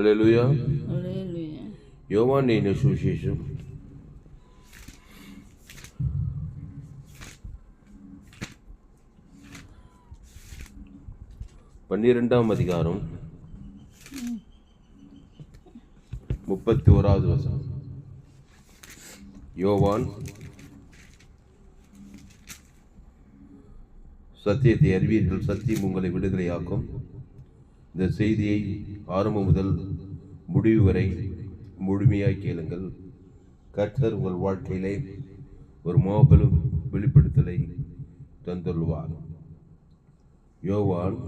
அல்லேலூயா. அல்லேலூயா. யோவான் எழுதின சுவிசேஷம் 12ஆம் அதிகாரம் 31வது வசனம். யோவான் சத்தியத்தை அறிவீர்கள், சத்தியம் உங்களை விடுதலையாக்கும். இந்த செய்தியை ஆரம்பம் முதல் முடிவு வரை முழுமையாய் கேளுங்கள். கர்த்தர் உங்கள் வாழ்க்கையிலே ஒரு மாபெரும் வெளிப்படுத்தலை தந்துள்ளார். யோவான்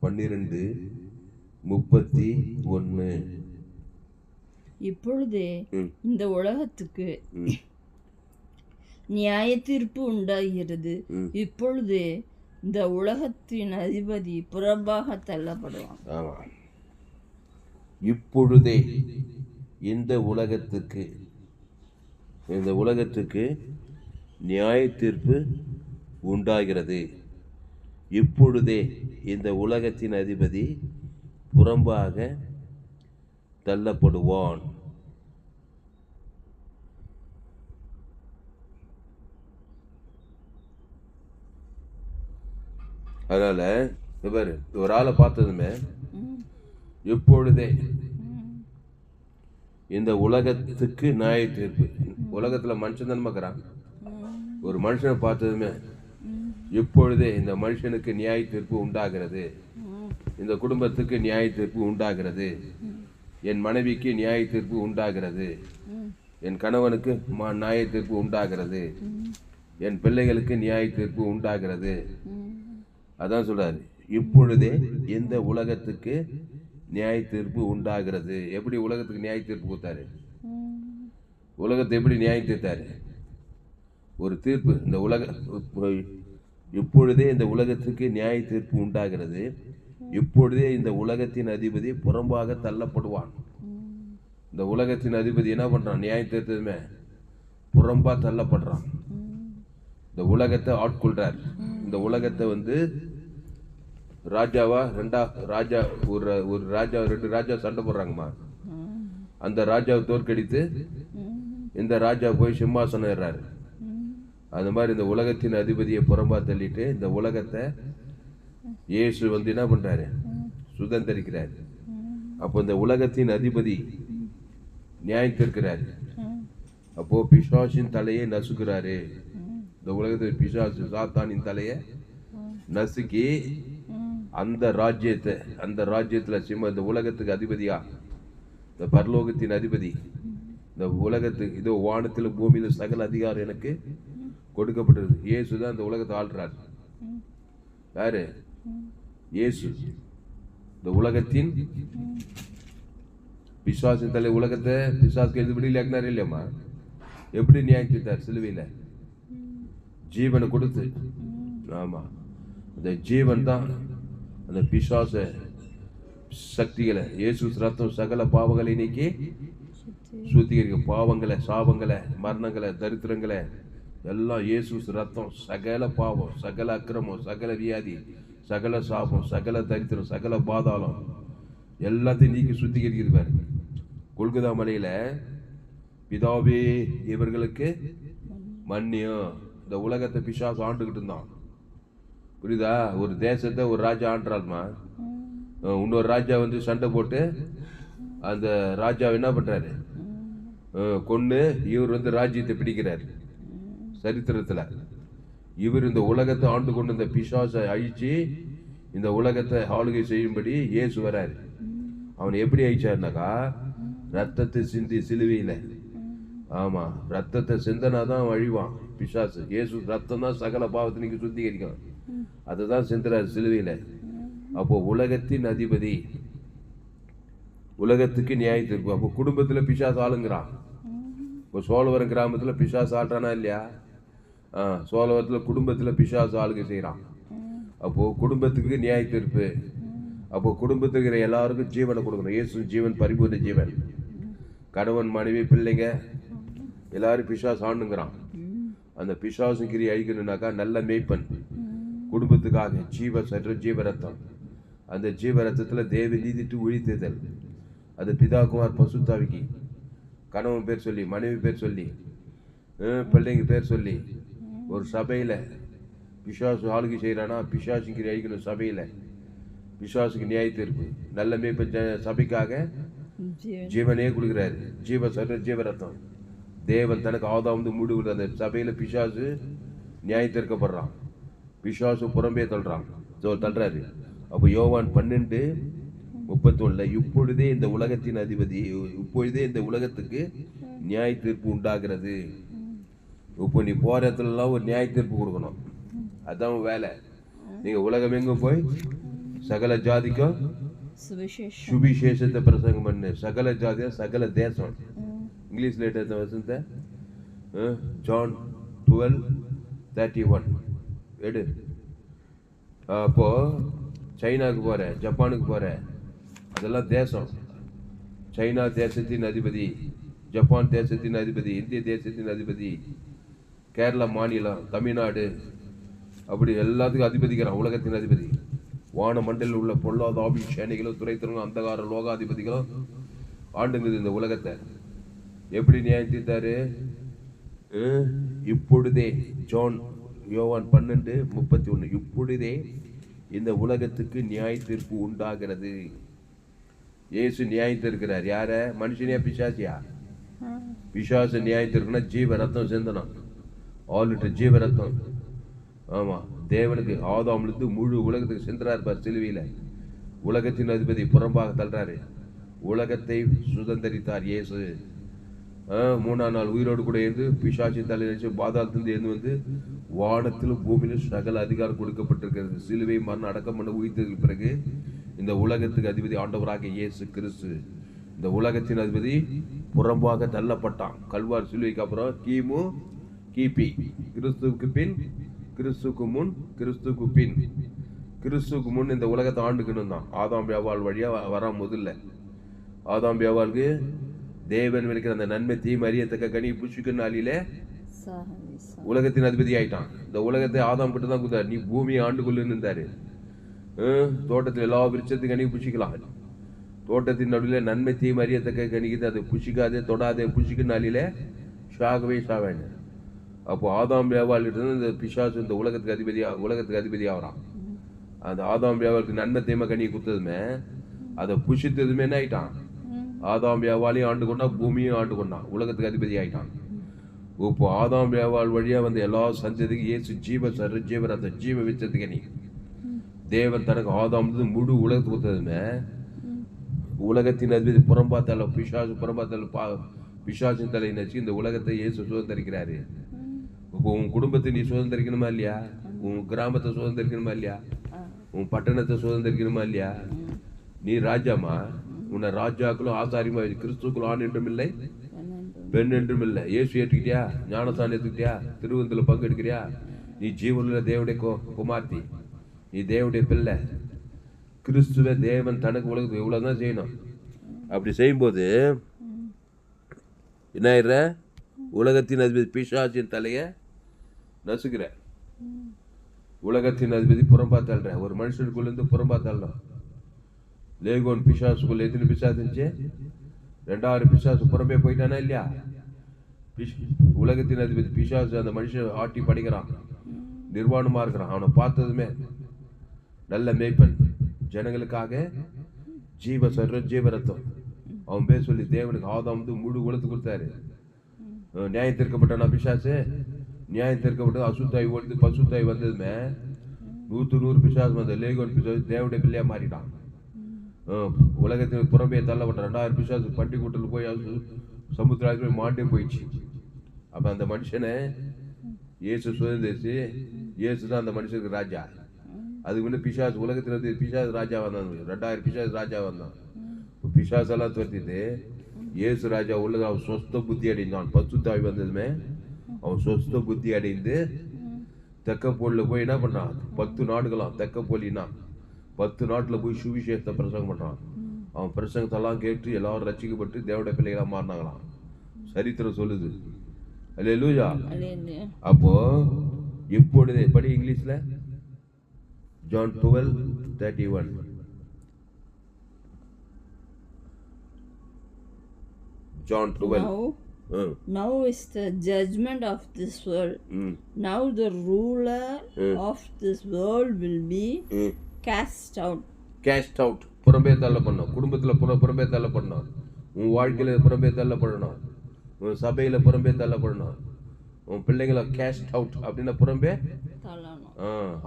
12:31. இப்பொழுதே இந்த உலகத்துக்கு நியாய தீர்ப்பு உண்டாகிறது. இப்பொழுதே இந்த உலகத்தின் அதிபதி புறம்பாக தள்ளப்படுவான். இப்பொழுதே இந்த உலகத்துக்கு நியாய தீர்ப்பு உண்டாகிறது. இப்பொழுதே இந்த உலகத்தின் அதிபதி புறம்பாக தள்ளப்படுவான். அதனால இவர் ஒரு ஆளை பார்த்ததுமே இப்பொழுதே இந்த உலகத்துக்கு நியாய தீர்ப்பு. உலகத்துல மனுஷன் தான் இருக்கிறான். ஒரு மனுஷனை பார்த்ததுமே இப்பொழுதே இந்த மனுஷனுக்கு நியாய தீர்ப்பு உண்டாகிறது, இந்த குடும்பத்துக்கு நியாய தீர்ப்பு உண்டாகிறது, என் மனைவிக்கு நியாய தீர்ப்பு உண்டாகிறது, என் கணவனுக்கு நியாய தீர்ப்பு உண்டாகிறது, என் பிள்ளைகளுக்கு நியாய தீர்ப்பு உண்டாகிறது. அதான் சொல்றாரு, இப்பொழுதே இந்த உலகத்துக்கு நியாய தீர்ப்பு உண்டாகிறது. எப்படி உலகத்துக்கு நியாய தீர்ப்பு கொடுத்தாரு? உலகத்தை எப்படி நியாயம் தீர்த்தாரு? ஒரு தீர்ப்பு. இந்த இப்பொழுதே இந்த உலகத்துக்கு நியாய தீர்ப்பு உண்டாகிறது. இப்பொழுதே இந்த உலகத்தின் அதிபதி புறம்பாக தள்ளப்படுவான். இந்த உலகத்தின் அதிபதி என்ன பண்றான்? நியாயம் தீர்த்ததுமே புறம்பா தள்ளப்படுறான். இந்த உலகத்தை ஆட்கொள்றார். இந்த உலகத்தை ராஜாவா ஒரு ராஜா 2 ராஜா சண்டை போடுறாங்கம்மா. அந்த ராஜாவை தோற்கடித்து இந்த ராஜா போய் சிம்மாசனம் ஏறாரு. அது மாதிரி இந்த உலகத்தின் அதிபதியை புறம்பா தள்ளிட்டு இந்த உலகத்தை இயேசு என்ன பண்றாரு? சுதந்திரிக்கிறார். அப்போ இந்த உலகத்தின் அதிபதி நியாயம் தீர்க்கிறாரு. அப்போ பிசாசின் தலையை நசுக்கிறாரு. இந்த உலகத்தில் பிசாசு சாத்தானின் தலையை நசுக்கி அந்த ராஜ்யத்துல இந்த உலகத்துக்கு அதிபதியா, இந்த பரலோகத்தின் அதிபதி, இந்த உலகத்துக்கு இதோ வானத்தில் பூமியில சகல அதிகாரம் எனக்கு கொடுக்கப்பட்டது. இயேசுதான் இந்த உலகத்தை ஆள்றார். யாரு? இயேசு. இந்த உலகத்தின் பிசாசின் தலை உலகத்தை பிசாசுக்கு எழுதி விடுதலையாக்கினார் இல்லையம்மா? எப்படி நியாயம் தீர்த்தார்? சிலுவையில ஜீவனை கொடுத்து. ஆமா, அந்த ஜீவன் தான் அந்த பிசாச சக்திகளை இயேசு ரத்தம் சகல பாவங்களை நீக்கி சுத்திகரிக்கும். பாவங்களை, சாபங்களை, மரணங்களை, தரித்திரங்களை எல்லாம் இயேசு ரத்தம் சகல பாவம், சகல அக்கிரமம், சகல வியாதி, சகல சாபம், சகல தரித்திரம், சகல பாதாளம் எல்லாத்தையும் நீக்கி சுத்திகரிக்கிறார். கொல்கதா மலையில பிதாவே இவர்களுக்கு மன்னியும். இந்த உலகத்தை பிசாசு ஆண்டுகிட்டு இருந்தான். புரியுதா? ஒரு தேசத்தை ஒரு ராஜா ஆண்டுறாருமா. இன்னொரு ராஜா சண்டை போட்டு அந்த ராஜா என்ன பண்றாரு? கொன்னு இவர் ராஜ்யத்தை பிடிக்கிறார். சரித்திரத்துல இவர் இந்த உலகத்தை ஆண்டு கொண்டு இந்த பிசாசை அழிச்சு இந்த உலகத்தை ஆளுகை செய்யும்படி இயேசு வராரு. அவன் எப்படி அழிச்சாருனாக்கா, ரத்தத்தை சிந்தி சிலுவையில. ஆமா, ரத்தத்தை சிந்தனாதான் அழிவான் பிசாசு. இயேசு ரத்தம் தான் சகல பாவத்தை நீங்க சுத்திகரிக்கும். அதுதான் சிந்துறாரு சிலுவையில. அப்போ உலகத்தின் அதிபதி, உலகத்துக்கு நியாய தீர்ப்பு. அப்போ குடும்பத்துல பிசாசு ஆளுங்கிறான். இப்போ சோழவரம் கிராமத்துல பிசாசு ஆள்றானா இல்லையா? சோழவரத்துல குடும்பத்துல பிசாசு ஆளுகை செய்யறான். அப்போ குடும்பத்துக்கு நியாய தீர்ப்பு. அப்போ குடும்பத்துக்கு எல்லாருக்கும் ஜீவனை கொடுக்கணும். இயேசு ஜீவன், பரிபூர்ண ஜீவன். கணவன், மனைவி, பிள்ளைங்க எல்லாரும் பிசாசு ஆண்டுங்கிறான். அந்த பிசாசு கிரி அழிக்கணும்னாக்கா நல்ல மேய்ப்பன் குடும்பத்துக்காக ஜீவ ரத்தம். அந்த ஜீவ ரத்தத்துல தேவ நீதிட்டு ஒழித்ததல். அது பிதா குமார் பசுத்தாவிக்கு கணவன் பேர் சொல்லி, மனைவி பேர் சொல்லி, பிள்ளைங்க பேர் சொல்லி, ஒரு சபையில் பிசாசு ஆளுகை செய்கிறானா பிசாசுக்கு அழிக்கணும். சபையில் பிசாசுக்கு நியாய தீர்ப்பு. நல்ல மேய்ப்பன் சபைக்காக ஜீவனே கொடுக்குறாரு. ஜீவரத்தம் தேவன் தனக்கு ஆதாம் மூடு கொடுத்த அந்த சபையில் பிசாசு நியாய தீர்க்கப்படுறான். பிசாசு புறம்பே தள்ளுறாரு. அப்போ யோவான் 12:31 இப்பொழுதே இந்த உலகத்தின் அதிபதி, இப்பொழுதே இந்த உலகத்துக்கு நியாய தீர்ப்பு உண்டாகிறது. இப்போ நீ போற இடத்துலலாம் ஒரு நியாய தீர்ப்பு கொடுக்கணும். அதான் வேலை. நீங்க உலகம் எங்கும் போய் சகல ஜாதிக்கும் சுவிசேஷத்தை பிரசங்கம் பண்ணு. சகல ஜாதியா சகல தேசம். இங்கிலீஷ்ல எடுத்த வசனத்தை ஜான் 12:31 எடு. அப்போ சைனாவுக்கு போற, ஜப்பானுக்கு போற, அதெல்லாம் தேசம். சைனா தேசத்தின் அதிபதி, ஜப்பான் தேசத்தின் அதிபதி, இந்திய தேசத்தின் அதிபதி, கேரளா மாநிலம், தமிழ்நாடு, அப்படி எல்லாத்துக்கும் அதிபதிக்கிறான். உலகத்தின் அதிபதி. வான மண்டலில் உள்ள பொல்லாத ஆபி சேனைகளும் துறைத்தரும் அந்தகார லோகாதிபதிகளும் ஆண்டுங்குது இந்த உலகத்தை. எப்படி நியாயம் தீர்த்தாரு? இப்பொழுதே யோவான் 12:31 இப்பொழுதே இந்த உலகத்துக்கு நியாய தீர்ப்பு உண்டாகிறது. இயேசு நியாயம் தீர்க்கிறார். யார? மனுஷனியா பிசாசியா? பிசாசு நியாயம் தீர்க்கணும்னா ஜீவ ரத்தம் சிந்தனம். 6 லிட்டர் ஜீவ ரத்தம். ஆமா, தேவனுக்கு ஆதாமிலிருந்து முழு உலகத்துக்கு சென்றார் பார் சிலுவையில. உலகத்தின் அதிபதி புறம்பாக தள்ளுறாரு. உலகத்தை சுதந்திரித்தார் இயேசு. 3ஆம் நாள் உயிரோடு கூட இருந்து பிசாசின் தலையில பாதாளத்திலிருந்து இருந்து வந்து வானத்திலும் பூமியிலும் சகல அதிகாரம் கொடுக்கப்பட்டிருக்கிறது. சிலுவை மரணம் அடக்கம் பண்ண உயிர்த்ததுக்கு பிறகு இந்த உலகத்துக்கு அதிபதி ஆண்டவராக இயேசு கிறிஸ்து. இந்த உலகத்தின் அதிபதி புறம்பாக தள்ளப்பட்டான். கல்வார் சிலுவைக்கு அப்புறம் கிபி கிறிஸ்துவுக்கு பின், கிறிஸ்துக்கு முன், கிறிஸ்துக்கு பின். கிறிஸ்துக்கு முன் இந்த உலகத்தை ஆண்டுக்கணும் தான். ஆதாம் வியாபால் வழியா வர முதல்ல ஆதாம் வியாபாலுக்கு தேவன் விளைக்கிற அந்த நன்மை தீமை அறியத்தக்க கனி புஷ்பிக்கும் நாளிலே உலகத்தின் அதிபதி ஆயிட்டான். இந்த உலகத்தை ஆதாம் கிட்ட தான் கொடுத்தாரு. நீ பூமியை ஆண்டு கொள்ளுன்னு இருந்தாரு. தோட்டத்தில் எல்லா விருட்சத்துக்கு கனி புஷிக்கலாம். தோட்டத்தின் நடுவில் நன்மை தீமை அறியத்தக்க கனிக்குது. அது புஷிக்காதே, தொடாதே, புஷிக்கும் நாளிலே சாகவே சாவேன். அப்போ ஆதாம் வியாபாலிட்டு இந்த பிசாசு இந்த உலகத்துக்கு அதிபதி ஆகிறான். அந்த ஆதாம் வியாபாலுக்கு நன்மை தீமை கனியை கொடுத்ததுமே அதை புஷித்ததுமே என்ன ஆயிட்டான்? ஆதாம் வியாபாலையும் ஆண்டு கொண்டா, பூமியும் ஆண்டு கொண்டான், உலகத்துக்கு அதிபதி ஆயிட்டான். இப்போ ஆதாம் வியாபால் வழியா வந்து எல்லா சந்ததிக்கு இயேசு ஜீவரத்த ஜீவ விச்சத்துக்கு நீ தேவன் தனக்கு ஆதாம் முழு உலகத்துக்கு கொடுத்ததுமே உலகத்தின் அதிபதி புறம்பாத்தால பிசாசு புறம்பாத்தால பிசாசின் தலை நச்சு இந்த உலகத்தை இயேசு சுதந்திரிக்கிறாரு. இப்போ உன் குடும்பத்தை நீ சுதந்திரிக்கணுமா இல்லையா? உன் கிராமத்தை சுதந்திரிக்கணுமா இல்லையா? உன் பட்டணத்தை சுதந்திரிக்கணுமா இல்லையா? நீ ராஜாமா? உன்னை ராஜாக்களும் ஆசாரியமா கிறிஸ்துக்குள் ஆண் என்றும் இல்லை, பெண் என்றும் இல்லை. இயேசு ஏற்றுக்கிட்டியா? ஞானஸ்தானம் ஏற்றுக்கிட்டியா? திருவந்தில பங்கெடுக்கிறியா? நீ ஜீவனுள்ள தேவனுடைய குமார்த்தி, நீ தேவனுடைய பிள்ளை. கிறிஸ்துவ தேவன் தனக்கு உலகத்துக்கு இவ்வளவுதான் செய்யணும். அப்படி செய்யும்போது என்ன ஆயிடுற? உலகத்தின் அதிபதி பிசாசின் தலைய நசுக்கிற. உலகத்தின் அதிபதி புறம்பா தள்ளுற. ஒரு மனுஷனுக்குள்ள இருந்து புறம்பா தள்ளணும். லேகோன் பிசாசுக்குள்ள எத்தனை பிசாசு இருந்துச்சு? 2000 பிசாசு புறம்பே போயிட்டானா இல்லையா? உலகத்தின் அதிபதி பிசாசு அந்த மனுஷன் ஆட்டி படிக்கிறான், நிர்வாணமா இருக்கிறான். அவனை பார்த்ததுமே நல்ல மேய்ப்பன், ஜனங்களுக்காக ஜீவரத்தம், அவன் பேர் சொல்லி தேவனுக்கு ஆதாம் முழு உலகத்து கொடுத்தாரு. நியாயம் தீர்க்கப்பட்டானா பிசாசு? நியாயம் தீர்க்கப்பட்டது. அசுத்தாய் ஓடுது, பசுத்தாய் வந்ததுமே 100 பிசாசு வந்த லேகோன் பிசாசு தேவனுடைய பிள்ளையா மாறிட்டான். உலகத்தின் புறம்பே தள்ளப்பட்ட 2000 பிசாசு பட்டி கூட்டத்தில் போய் சமுத்திரத்தில் மாண்டே போயிடுச்சு. அப்ப அந்த மனுஷனை இயேசு சுதந்திரிச்சு, இயேசு தான் அந்த மனுஷனுக்கு ராஜா. அதுக்கு முன்னே பிசாசு உலகத்தில் வந்து பிசாசு ராஜா வந்தான். 2000 பிசாசு ராஜா வந்தான். பிசாசெல்லாம் துரத்திட்டு இயேசு ராஜா உள்ளது. அவன் சொஸ்த புத்தி அடைந்தான். பசுத்தாய் வந்ததுமே அவன் சொஸ்த புத்தி அடைந்து தெக்கப்போலில் போய் என்ன பண்றான்? 10 நாடுகளாம் தெக்கப்போலினா 10 நாட்டில் போய் சுவிசேஷத்தை பிரசங்கம் பண்றான். அவன் பிரசங்கத்தெல்லாம் கேட்டு எல்லாரும் ரசிக்கப்பட்டு தேவடைய பிள்ளைகளா மாறினாங்களாம். சரித்திரம் சொல்லுது. அல்லேலூயா. அப்போ இப்பொழுது படி இங்கிலீஷ்ல John 12:31 John 12. Now is the judgment of this world. Now the ruler of this world will be cast out. Caste out, புறம்பே தள்ளப்படணும். குடும்பத்தில் புறம்பே தள்ளப்படணும். உன் வாழ்க்கையில் புறம்பே தள்ளப்படணும். உன் சபையில் புறம்பே தள்ளப்படணும். உன் பிள்ளைங்களை கேஸ்ட் அவுட் அப்படின்னா புறம்பே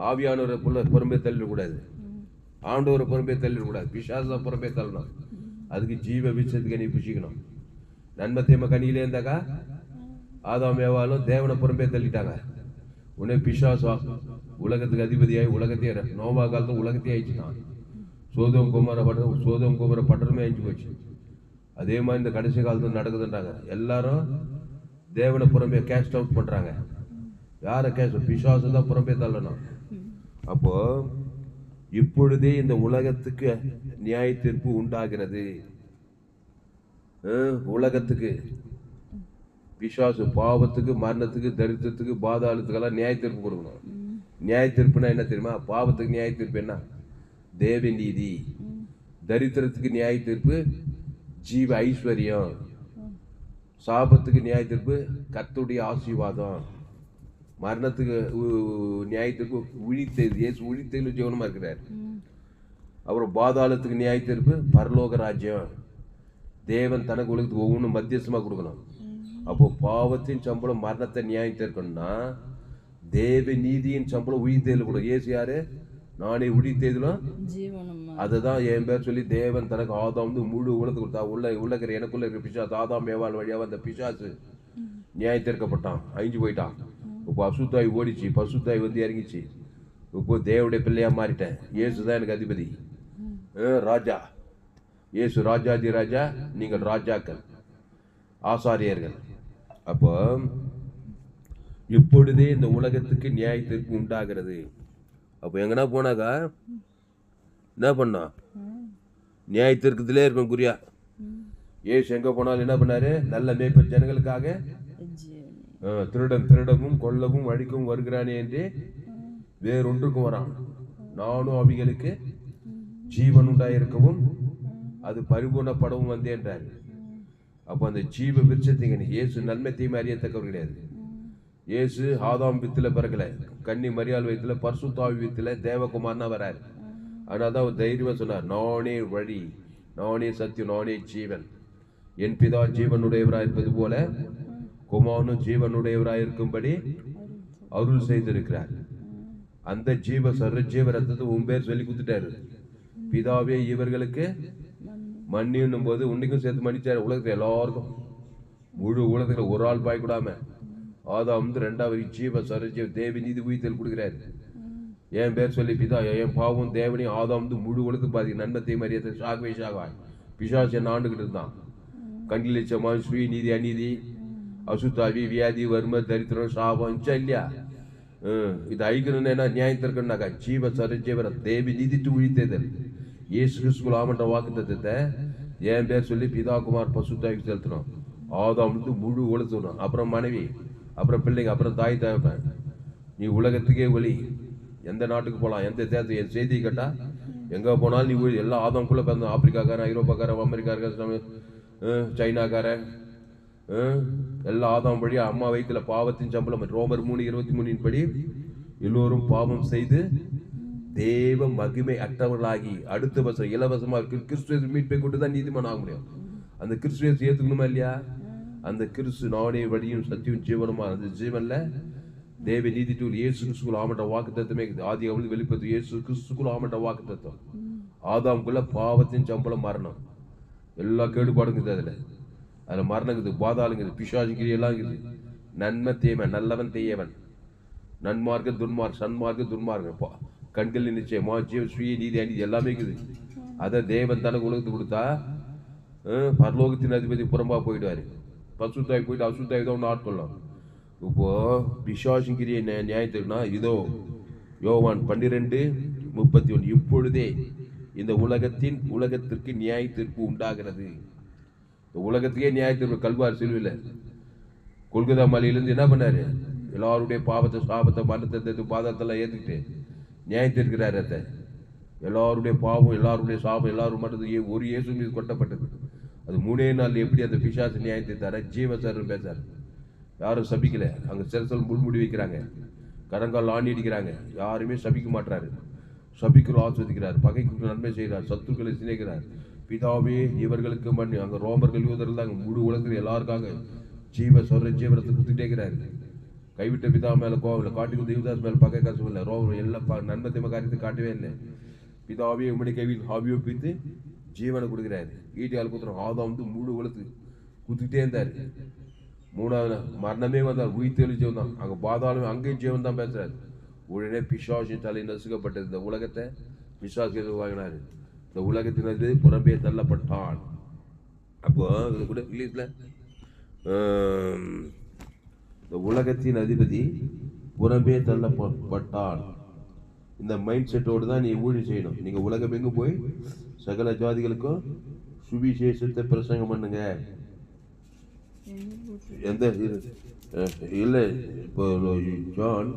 ஆவியானவரை புறம்பே தள்ளிடக்கூடாது. ஆண்டவரை புறம்பே தள்ளிடக்கூடாது. பிசாசை புறம்பே தள்ளணும். அதுக்கு ஜீவ விருட்சத்துக்கு நீ புசிக்கணும். நன்மை தீமை கனியிலே இருந்தாக்கா ஆதாம் ஏவாளும் தேவனை புறம்பே தள்ளிட்டாங்க. உடனே பிசாசா உலகத்துக்கு அதிபதியாகி உலகத்தையே நோவா காலத்தில் உலகத்தையே ஆயிடுச்சுட்டான். சோதம் குமார பட்டணமே அழிஞ்சு போச்சு. அதே மாதிரி இந்த கடைசி காலத்தில் நடக்குதுன்றாங்க. எல்லாரும் தேவனை புறம்பே கேஸ்ட் அவுட் பண்றாங்க. யாரை கேஸ்ட்? பிசாசு தான் புறம்பே தள்ளணும். அப்போ இப்பொழுதே இந்த உலகத்துக்கு நியாய தீர்ப்பு உண்டாகிறது. உலகத்துக்கு பிசாசு பாவத்துக்கு, மரணத்துக்கு, தரித்திரத்துக்கு, பாதாளத்துக்கெல்லாம் நியாய தீர்ப்பு கொடுக்கணும். நியாய தீர்ப்புனா என்ன தெரியுமா? பாவத்துக்கு நியாய தீர்ப்பு என்ன? தேவ நீதி. தரித்திரத்துக்கு நியாய தீர்ப்பு ஜீவ ஐஸ்வர்யம். சாபத்துக்கு நியாய தீர்ப்பு கர்த்தருடைய ஆசீர்வாதம். மரணத்துக்கு நியாய தீர்ப்பு உழித்தது. இயேசு உழித்ததில் ஜீவனமா இருக்கிறார். அப்புறம் பாதாளத்துக்கு நியாய தீர்ப்பு பரலோக ராஜ்யம். தேவன் தனக்கு உலகத்துக்கு ஒவ்வொன்றும் மத்தியஸ்தமா கொடுக்கணும். அப்போ பாவத்தின் சம்பளம் மரணத்தை நியாயம் தீர்க்கணும்னா தேவ நீதியின் சம்பளம் உயிர்த்தேதில் கூட. இயேசு யாரு? நானே உயிர்த்தேதிலும் அதுதான் என் பேர் சொல்லி தேவன் தனக்கு ஆதாம் வந்து முழு உலகத்துக்கு கொடுத்தா. உள்ளக்கிற எனக்குள்ள இருக்கிற பிசாசு ஆதாம் ஏவாள் வழியாக அந்த பிசாசு நியாய தீர்க்கப்பட்டான், அழிஞ்சு போயிட்டான். இப்போ அசுத்தாய் ஓடிச்சு, பசுத்தாய் வந்து இறங்கிச்சு. இப்போ தேவனுடைய பிள்ளையா மாறிட்டேன். இயேசு தான் எனக்கு அதிபதி, ராஜா. இயேசு ராஜாதி ராஜா, நீங்கள் ராஜாக்கள், ஆசாரியர்கள். அப்போ இப்பொழுதே இந்த உலகத்துக்கு நியாய தீர்ப்பு உண்டாகிறது. அப்போ எங்கன்னா போனாக்கா என்ன பண்ணா? நியாய தீர்க்கத்திலே இருக்கும் குறியா. ஏசு எங்க போனாலும் என்ன பண்ணாரு? நல்ல மேய்ப்பர் ஜனங்களுக்காக திருடவும் கொல்லவும் அழிக்கவும் வருகிறானே என்று வேறொன்றுக்கும் வரான். நானும் அவைகளுக்கு ஜீவன் உண்டாயிருக்கவும் அது பரிபூர்ணப்படவும் வந்தேன் என்றார். அப்போ அந்த ஜீவ விருட்சத்திங்க இயேசு நன்மை தீமை அறியத்தக்கவர் கிடையாது. இயேசு ஆதாம் வித்துல பிறக்கல, கன்னி மரியாள் வயிற்றுல, பரிசுத்தாவி வித்துல தேவகுமார்னா வராரு. ஆனால் தான் அவர் தைரியமா சொன்னார், நானே வழி, நானே சத்தியம், நானே ஜீவன். என் பிதா ஜீவனுடையவராக இருப்பது போல குமாரனும் ஜீவனுடையவராக இருக்கும்படி அருள் செய்திருக்கிறார். அந்த ஜீவ ரத்தத்தை உன் பேர் சொல்லி கொடுத்துட்டாரு. பிதாவே இவர்களுக்கு மன்னியும் போது உன்னைக்கும் சேர்த்து மன்னிச்சாரு. உலகத்துல எல்லாருக்கும், முழு உலகத்துல ஒரு ஆள் பாய்க்கூடாம ஆதாம் வந்து 2வது ஜீவ தேவி நீதி உயிர்த்தல் கொடுக்கிறாரு. என் பேர் சொல்லி பிதா என் பாவம் தேவனையும் ஆதாம் வந்து முழு உலகத்து பாதி நன்மத்தை மரியாதை சாகவாய் பிசாசு என்ன ஆண்டுகிட்டு இருந்தான். கண்டிலிச்சமா ஸ்ரீ நீதி அநீதி அசுத்தாவி வியாதி வறுமை தரித்திரம் சாபம் இல்லையா? இது அழிக்கணும்னு என்ன நியாயம் தீர்க்கணும்னாக்கா ஜீவ சரஜீவர தேவி நீதிட்டு உழித்தேதல் இயேசு கிறிஸ்துக்குள் ஆமன்ற வாக்கு தத்துவத்தை என் பேர் சொல்லி பிதா குமார் பசுத்தாவிக்கு செலுத்தணும். ஆதாம் வந்து முழு உலகணும். அப்புறம் மனைவி, அப்புறம் பிள்ளைங்க, அப்புறம் தாய் தகப்பன். நீ உலகத்துக்கே ஒளி. எந்த நாட்டுக்கு போகலாம், எந்த தேர்தல் என் செய்தி கேட்டா எங்கே போனாலும் நீ ஒளி. எல்லாம் ஆதாம்குள்ளே பிறந்த ஆப்பிரிக்காக்காரன், ஐரோப்பாக்காரன், அமெரிக்காரன், சைனாக்காரன், எல்லாம் ஆதாம் வழி அம்மா வயிற்றுல பாவத்தின் சம்பளம். ரோமர் 3:23 படி எல்லோரும் பாவம் செய்து தேவ மகிமை அற்றவர்களாகி அடுத்த வருஷம் இலவசமாக கிறிஸ்துவ மீட்பை கொண்டு தான் நீதிமான் ஆக முடியும். அந்த கிறிஸ்துவை ஏற்றுக்கணுமா இல்லையா? அந்த கிறிஸ்து நானே வழியும் சத்தியும் ஜீவனுமா. அந்த ஜீவன்ல தேவ நீதி டூல் இயேசு கிறிஸ்துக்குள் ஆமட்ட வாக்கு தத்துவமே ஆதி அவள் வெளிப்பது இயேசு கிறிஸ்துக்குள் ஆமட்ட வாக்கு தத்துவம். ஆதாம்குள்ள பாவத்தின் சம்பளம் மரணம். எல்லா கேடுபாடுங்குது அதில் மரணங்குது, பாதாளுங்குது, பிசாசுங்கிரி எல்லாம் இருக்குது. நன்மை தீமை, நல்லவன் தீயவன், நன்மார்க்க துன்மார்க், சன்மார்க்க துன்மார்க்க, கண்களின் நிச்சயமா ஜீவ சுய நீதி அநீதி எல்லாமே இருக்குது. அதை தேவன் தனக்கு உலகத்துக்கு கொடுத்தா பரலோகத்தின் அதிபதி புறம்பா போயிடுவாரு. பசுத்தாய் போயிட்டு அசுத்தாய் தான் ஒன்று ஆட்கொள்ளலாம். இப்போ பிசாசுங்கிரிய நியாயத்துக்குனா இதோ யோவான் 12:31 இப்பொழுதே இந்த உலகத்திற்கு நியாய தீர்ப்பு உண்டாகிறது. உலகத்துக்கே நியாய தீர்ப்பு கல்வார் சிலுவையில் கொல்கத்தா மலையிலேருந்து என்ன பண்ணாரு? எல்லாருடைய பாவத்தை சாபத்தை மரணத்தை பாதத்தெல்லாம் ஏற்றுக்கிட்டு நியாய தீர்க்கிறாரு. அதை எல்லாருடைய பாவம், எல்லாருடைய சாபம், எல்லாரும் மட்டும் ஒரு இயேசு மீது கொட்டப்பட்டது. அது 3 நாள் எப்படி அந்த பிசாசு நியாயத்தை தர ஜீவசர்னு பேசாரு. யாரும் சபிக்கல. அங்க சிரசல் முள்முடி வைக்கிறாங்க, கடங்கால் ஆணி அடிக்கிறாங்க. யாருமே சபிக்க மாட்டாரு. சபிக்கிற ஆஸ்வதிக்கிறார், பகைக்கு நன்மை செய்கிறார், சத்துருக்களை சிநேகிக்கிறார். பிதாவே இவர்களுக்கு மண். அங்க ரோமர்கள் யூதர்கள் தாங்க முழு உலகத்தில் எல்லாருக்காக ஜீவரத்தை குத்திட்டே இருக்கிறாரு. கைவிட்ட பிதா மேல கோவம் இல்லை, காட்டி கொடுத்த யூதாஸ் மேல பகை காசு இல்லை, ரோமர் எல்லாம் நன்மை தீமை காரியத்தை காட்டவே இல்லை. பிதாவே உம்முடைய கைவில் ஆவியோ பித்து ஜீவனை கொடுக்கிறாரு. ஈட்டியால் குத்துறோம். ஆதாம் வந்து முழு உலகத்துக்கு குத்திட்டே இருந்தாரு. 3வது மரணமே வந்தார், உயிர்த்தெழு ஜீவன் தான். அங்க பாதாளம் அங்கேயும் ஜீவன் தான் பேசுறாரு. உடனே பிசாசின் தலை நசுக்கப்பட்டது. இந்த உலகத்தை பிசாசு வாங்கினாரு. இந்த உலகத்தினது புறம்பே தள்ளப்பட்டான். அப்போ இது கூட இங்கிலீஷ்ல இந்த உலகத்தின் அதிபதி புறம்பே தள்ளப்பட்டான். இந்த மைண்ட் செட்டோடு தான் நீ ஊழியம் செய்யணும். நீங்க உலகம் எங்கும் போய் சகல ஜாதிகளுக்கும் சுவிசேஷத்தை பிரசங்கம் பண்ணுங்க. எந்த இல்லை, இப்போ ஜான்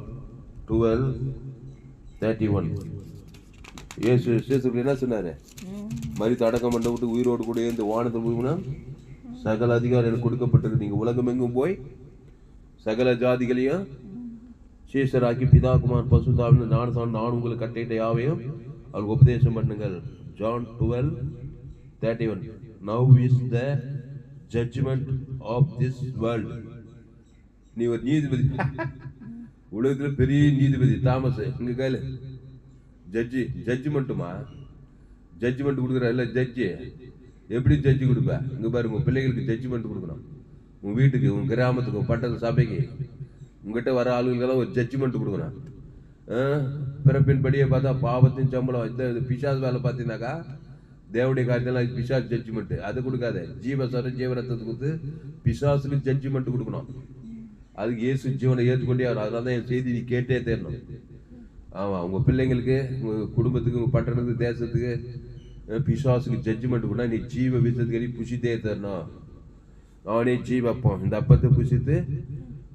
12:31 இயேசு என்ன சொன்னாரு? மரித்து அடக்கம் பண்ண விட்டு உயிரோடு கூட இந்த வானத்தில் போய்னா சகல அதிகாரம் எனக்கு கொடுக்கப்பட்டிருக்கு. நீங்க உலகம் எங்கும் போய் சகல ஜாதிகளையும் சீசராக்கி பிதா குமார் பசுதாவின் நான் உங்களுக்கு கட்டிட்ட யாவையும் அவள் உபதேசம் பண்ணுங்கள். John 12:31 Now is the judgment of this world. நீ ஒரு நீதிபதி, உலகத்துல பெரிய நீதிபதி தாமஸ் இங்க கையில ஜட்ஜ்மெண்ட்டுமா, ஜட்ஜ்மெண்ட் கொடுக்குற இல்ல ஜட்ஜி. எப்படி ஜட்ஜி கொடுப்ப? இங்க பாருங்க, உங்க பிள்ளைகளுக்கு ஜட்ஜ்மெண்ட் கொடுக்கணும். உங்க வீட்டுக்கு, உங்க கிராமத்துக்கு, உங்க பட்டத்து சபைக்கு, உங்ககிட்ட வர ஆளுங்களுக்கெல்லாம் ஒரு ஜட்ஜ்மெண்ட் கொடுக்கணும். பிறப்பின் படியை பார்த்தா பாவத்தின் சம்பளம். இந்த பிசாசு வேலை பார்த்தீங்கன்னாக்கா தேவடைய காரியத்தில் பிசாசு ஜட்ஜ்மெண்ட் அது கொடுக்காத. ஜீவரத்தை கொடுத்து பிசாசுக்கு ஜட்ஜ்மெண்ட் கொடுக்கணும். அதுக்கு இயேசு ஜீவனை ஏற்றுக்கொண்டே வரும். அதனால தான் என் செய்தி நீ கேட்டே தேரணும். ஆமாம், உங்கள் பிள்ளைங்களுக்கு, உங்கள் குடும்பத்துக்கு, உங்கள் பட்டணத்துக்கு, தேசத்துக்கு பிசாசுக்கு ஜட்ஜ்மெண்ட் கூட நீ ஜீவ விஷயத்துக்கு புசித்தே தரணும். நானே ஜீவப்போம், இந்த அப்பத்தை புசித்து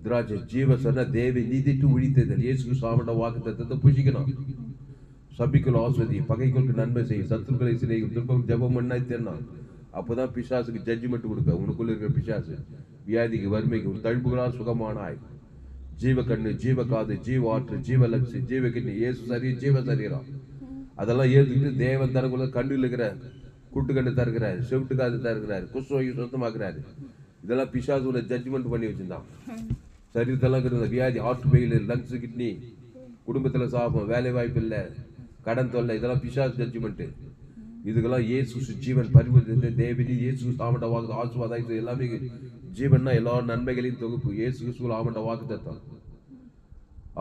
திராட்சை ஜீவ சொன்ன தேவை நீதிட்டு உழித்ததல். இயேசுக்கு சாமண்ட வாக்கு தத்துவத்தை புசிக்கணும். சபிக்குள் ஆஸ்வதி, பகைகளுக்கு நன்மை செய்யும், சத்துருக்களை சிறையும், திருப்பம் ஜபம் பண்ணா தேரணும். அப்போதான் பிசாசுக்கு ஜட்ஜ்மெண்ட் கொடுப்ப. உனக்குள்ள இருக்கிற பிசாசு வியாதிக்கு, வறுமைக்கு, ஒரு தழுப்புகளால் சுகமானாய். ஜீவ கண்ணு, ஜீவ காது, ஜீவ ஆற்று, ஜீவ லட்சி, ஜீவ கிண்ணி, இயேசு சரி ஜீவ சரீரம் அதெல்லாம் ஏற்றுக்கிட்டு தேவன் தரக்குள்ள கண்ணில் இருக்கிற கூட்டு கண்டு தருகிறாரு, செவிட்டு காது தருகிறாரு, குஷ்ணோகி சுத்தமாக்குறாரு. இதெல்லாம் பிசாசுல ஜட்ஜ்மெண்ட் பண்ணி வச்சிருந்தான். சரீரத்தெல்லாம் இருக்கிற வியாதி, ஹார்ட் ஃபெயிலியர், லங்ஸ், கிட்னி, குடும்பத்தில் சாபம், வேலை வாய்ப்பு இல்லை, கடன் தொல்லை, இதெல்லாம் பிசாசு ஜட்ஜ்மெண்ட். இதுக்கெல்லாம் இயேசு ஜீவன் பரிவர்த்தனை தேவனி இயேசு ஆமண்ட வாக்கு ஆசுவாதம் எல்லாமே ஜீவன்னா எல்லா நன்மைகளையும் தொகுப்பு. இயேசு கிறிஸ்துவின் ஆமண்ட வாக்கு தத்தம்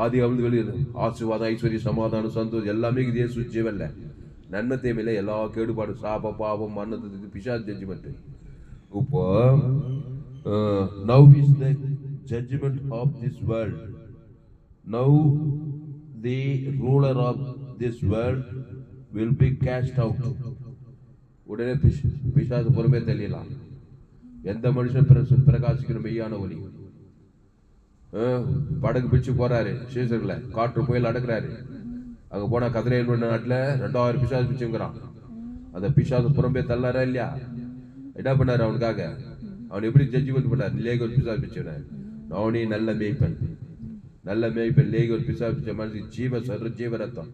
ஆதி அவிழ்ந்து வெளியில் ஆசுவாதம், ஐஸ்வர்யம், சமாதானம், சந்தோஷம் எல்லாமே இயேசு ஜீவன்ல. நன்மை தேவையில்லை, எல்லா கேடுபாடு, சாப பாவம், மரணத்துக்கு பிசாசு ஜட்ஜ்மெண்ட். இப்போ now is the judgment of this world. Now the ruler of this world will be cast out. உடனே பிசாசு பொறுமையை தெரியலாம். எந்த மனுஷன் பிரகாசிக்கிற மெய்யான ஒளி. படகு பிடிச்சு போறாரு, சீசர்ல காற்று புயல் அடக்குறாரு. அங்க போனா கதிரையில் நாட்டுல 2000 பிசாசு பிடிச்சுங்கிறான். அந்த பிசாசு புறம்பே தள்ளாரா இல்லையா? என்ன பண்ணாரு அவனுக்காக? அவன் எப்படி ஜட்ஜ்மெண்ட் பண்ணார்? லேகோர் பிசாசு பிடிச்சார். அவனே நல்ல மேய்ப்பன், நல்ல மேய்ப்பன். லேகோர் பிசாசு பிடிச்ச மனசு ஜீவ சொல்ற ஜீவ ரத்தம்.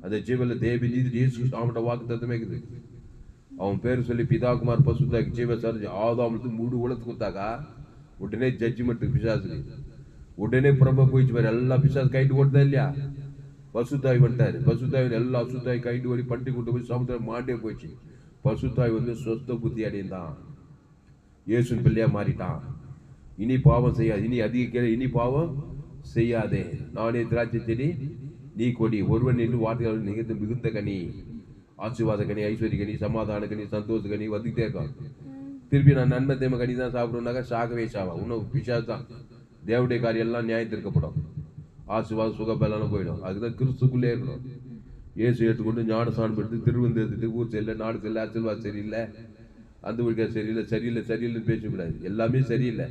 அந்த ஜீவன்ல தேவி நீதி இயேசு அவனோட வாக்கு தத்துவமே இருக்குது. அவன் பேர் சொல்லி பிதா குமார் பசுத்தாக்கி ஜீவ சர்ஜி ஆதாமுக்கு முழு உலகத்து கொடுத்தாக்கா உடனே ஜட்ஜ்மெண்ட் பிசாசுக்கு. உடனே புறம்ப போயிடுச்சு பாரு. எல்லா பிசாசு கைட்டு ஓட்டுதா இல்லையா? பசுத்தாய் வந்துட்டாரு. பசுத்தாய் எல்லா அசுத்தாய் கைட்டு ஓடி பட்டி கொண்டு போய் சமுத்திரம் மாட்டே போயிடுச்சு. பசுத்தாய் வந்து சொஸ்த புத்தி அடைந்தான், இயேசுன் பிள்ளையா மாறிட்டான். இனி பாவம் செய்யாது, இனி அதிக இனி பாவம் செய்யாதே. நானே திராட்சை செடி, நீ கொடி, ஒருவன் என்று வார்த்தைகள் நிகழ்ந்து மிகுந்த கனி, ஆசீர்வாத கனி, ஐஸ்வர்ய கனி, சமாதான கனி, சந்தோஷ கனி வந்துகிட்டே இருக்கான். திருப்பி நான் நன்மை தேம கனி தான் சாப்பிடுனாக்கா சாகவே சாவா. இன்னும் பிசாசு தான். தேவடைய காரியம் எல்லாம் நியாயத்திற்கப்படும். ஆசீர்வாதம் சுகபலம் போயிடும். அதுதான் கிறிஸ்துக்குள்ளே இருக்கணும். இயேசு ஏற்றுக்கொண்டு ஞானஸ்நானம் எடுத்து திருவந்து எடுத்துட்டு ஊர் செல்ல, நாடு செல்ல, ஆசீர்வாதம் சரியில்லை, அந்த வழிக்கா சரியில்லை, சரியில்லை சரியில்லைன்னு பேசக்கூடாது. எல்லாமே சரியில்லை.